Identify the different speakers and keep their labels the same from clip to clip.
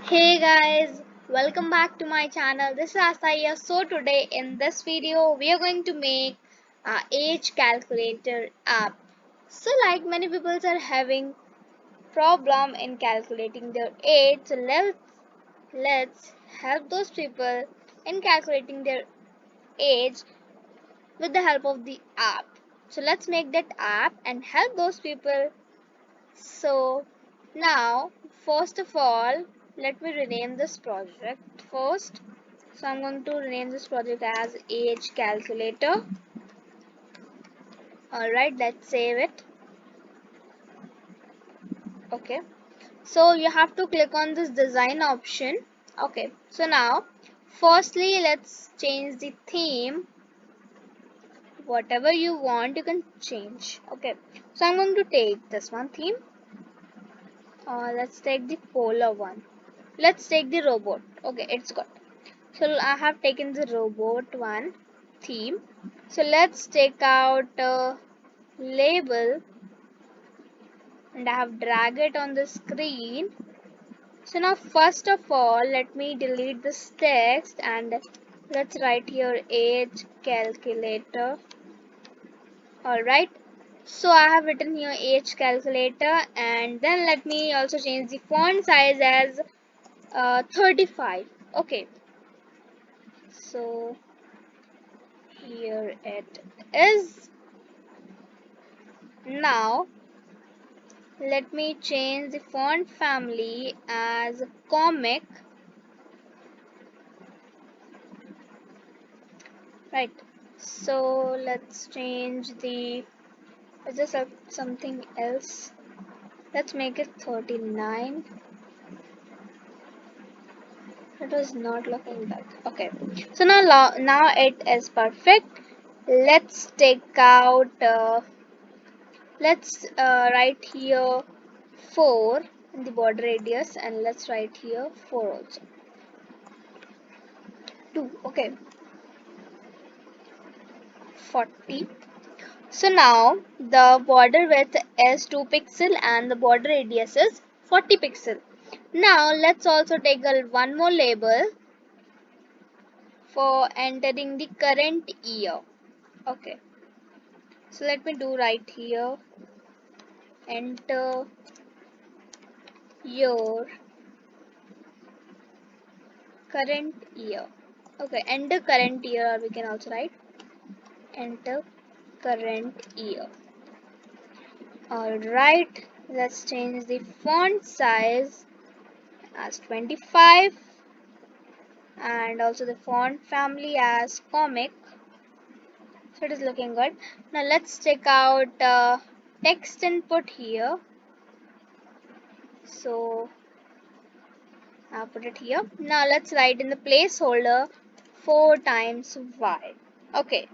Speaker 1: Hey guys, welcome back to my channel. This is Asaya. So today in this video we are going to make a age calculator app. So like many people are having problem in calculating their age, so let's help those people in calculating their age with the help of the app. So let's make that app and help those people. So now first of all, let me rename this project first. So I'm going to rename this project as age calculator. Alright, let's save it. Okay. So you have to click on this design option. Okay. So now firstly let's change the theme. Whatever you want you can change. Okay. So I'm going to take this one theme. Let's take the polar one. Let's take the robot. Okay, it's good. So I have taken the robot one theme. So let's take out label and I have drag it on the screen. So now first of all let me delete this text and let's write here age calculator. Alright, so I have written here age calculator and then let me also change the font size as 35. Okay, so here it is. Now let me change the font family as comic. Right, so let's change the, is this something else? Let's make it 39. It was not looking that. Okay, so now it is perfect. Let's take out let's write here 4 in the border radius and let's write here 4 also. 2. Okay, 40. So now the border width is 2 pixel and the border radius is 40 pixel. Now let's also take one more label for entering the current year. Okay, so let me do right here, enter your current year. Okay, enter current year, or we can also write enter current year. Alright, let's change the font size as 25 and also the font family as comic. So it is looking good. Now let's check out text input here. So I'll put it here. Now let's write in the placeholder 4 times y. Okay,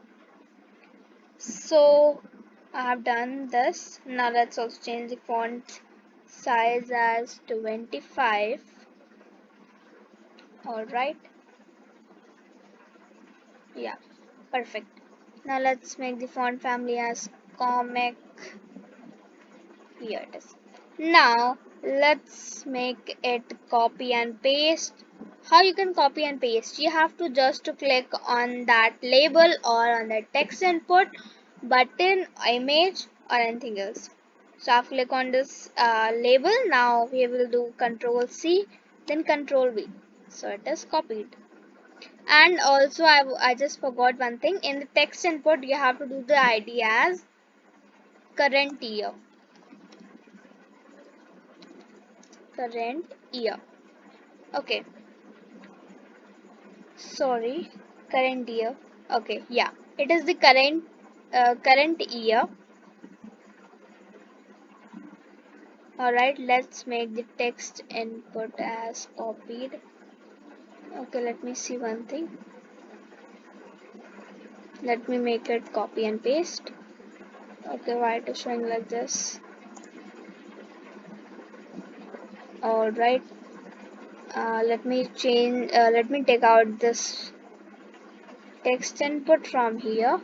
Speaker 1: so I have done this. Now let's also change the font size as 25. Alright, yeah, perfect. Now let's make the font family as comic. Here it is. Now let's make it copy and paste. How you can copy and paste? You have to just to click on that label or on the text input button, image or anything else. So I've click on this label. Now we will do Control C, then Control V. So it is copied. And also I just forgot one thing. In the text input you have to do the ID as current year. Current year. Okay, sorry, current year. Okay, yeah, it is the current year. All right, let's make the text input as copied. Okay, let me see one thing. Let me make it copy and paste. Okay, why it is showing like this? All right, let me change. Let me take out this text input from here.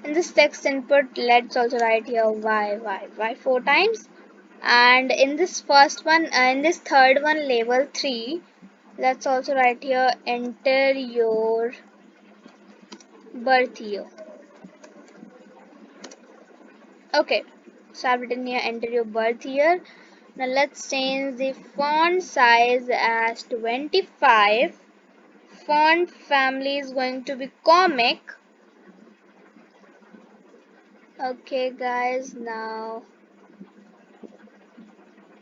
Speaker 1: In this text input, let's also write here y 4 times. And in this first one, in this third one, label 3, let's also write here enter your birth year. Okay, so I've written here enter your birth year. Now let's change the font size as 25. Font family is going to be comic. Okay guys, now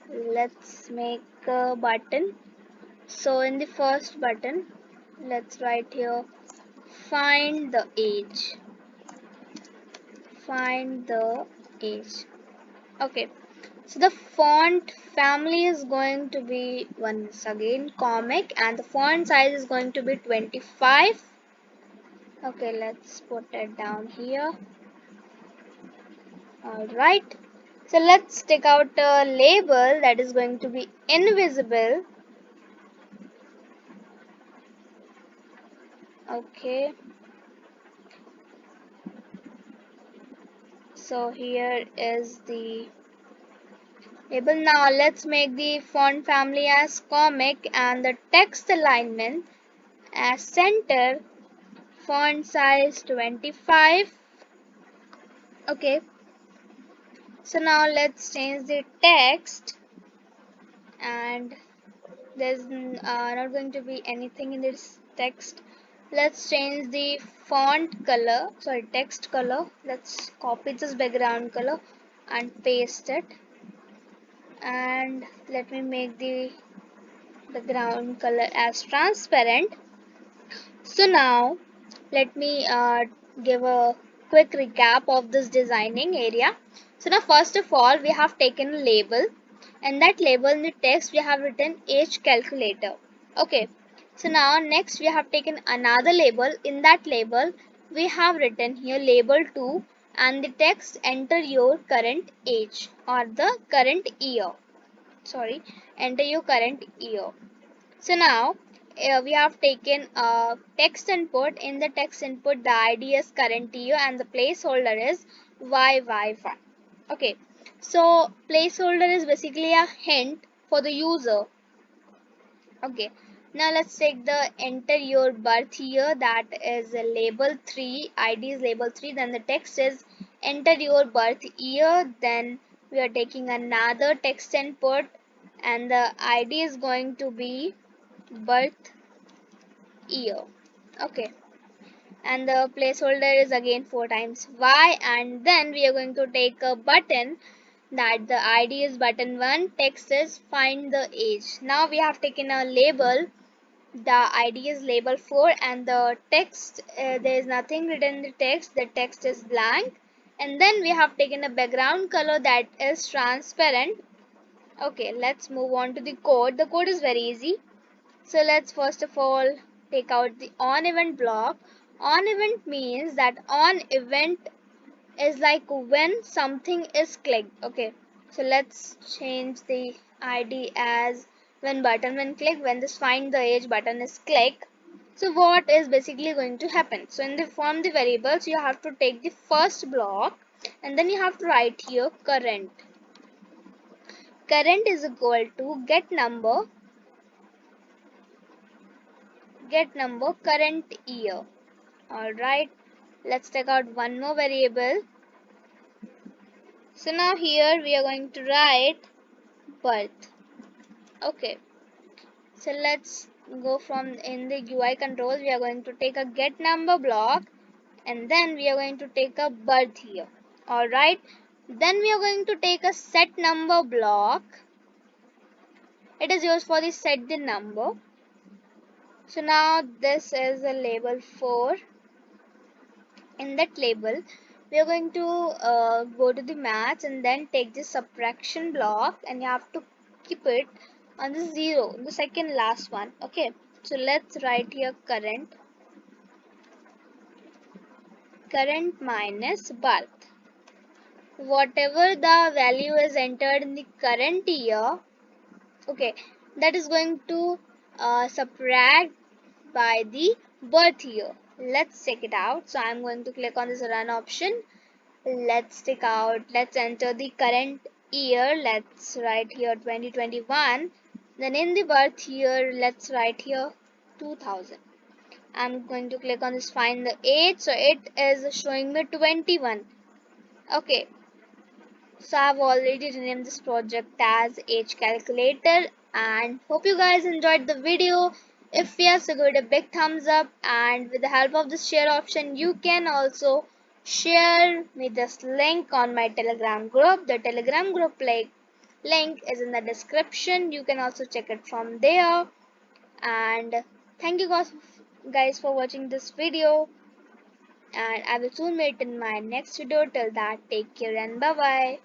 Speaker 1: let's make a button. So in the first button, let's write here find the age. Find the age. Okay, so the font family is going to be once again comic, and the font size is going to be 25. Okay, let's put it down here. Alright, so let's take out a label that is going to be invisible. Okay, so here is the label. Now let's make the font family as comic and the text alignment as center. Font size 25. Okay, so now let's change the text, and there's not going to be anything in this text. Let's change the font color, sorry, text color. Let's copy this background color and paste it, and let me make the background color as transparent. So now let me give a quick recap of this designing area. So now first of all, we have taken a label, and that label in the text we have written age calculator. Okay, so now next we have taken another label. In that label we have written here label 2, and the text enter your current age or the current year. Sorry, enter your current year. So now we have taken a text input. In the text input, the ID is current year and the placeholder is YYY. Okay, so placeholder is basically a hint for the user. Okay, now let's take the enter your birth year, that is label 3, ID is label 3, then the text is enter your birth year, then we are taking another text input and the ID is going to be birth year. Okay, and the placeholder is again 4 times Y, and then we are going to take a button that the ID is button 1, text is find the age. Now we have taken a label, the ID is label 4, and the text there is nothing written in the text is blank, and then we have taken a background color that is transparent. Okay, let's move on to the code. The code is very easy. So let's first of all take out the on event block. On event means that on event is like when something is clicked. Okay, so let's change the ID as when click, when this find the age button is click. So what is basically going to happen? So in the form the variables, you have to take the first block and then you have to write here current. Current is equal to get number current year. Alright, let's take out one more variable. So now here we are going to write birth. Okay, so let's go from in the UI controls. We are going to take a get number block and then we are going to take a birth year. Alright, then we are going to take a set number block. It is used for the set the number. So now this is a label 4. In that label we are going to go to the maths and then take the subtraction block, and you have to keep it on the 0, the second last one. Okay, so let's write here current minus birth. Whatever the value is entered in the current year, okay, that is going to subtract by the birth year. Let's check it out. So I'm going to click on this run option. Let's enter the current year, let's write here 2021. Then in the birth year, let's write here 2000. I'm going to click on this find the age, so it is showing me 21. Okay, so I've already renamed this project as age calculator, and hope you guys enjoyed the video. If yes, so give it a big thumbs up, and with the help of this share option you can also share me this link on my telegram group. The telegram group link is in the description. You can also check it from there. And thank you guys for watching this video, and I will soon meet in my next video. Till that, take care and bye bye.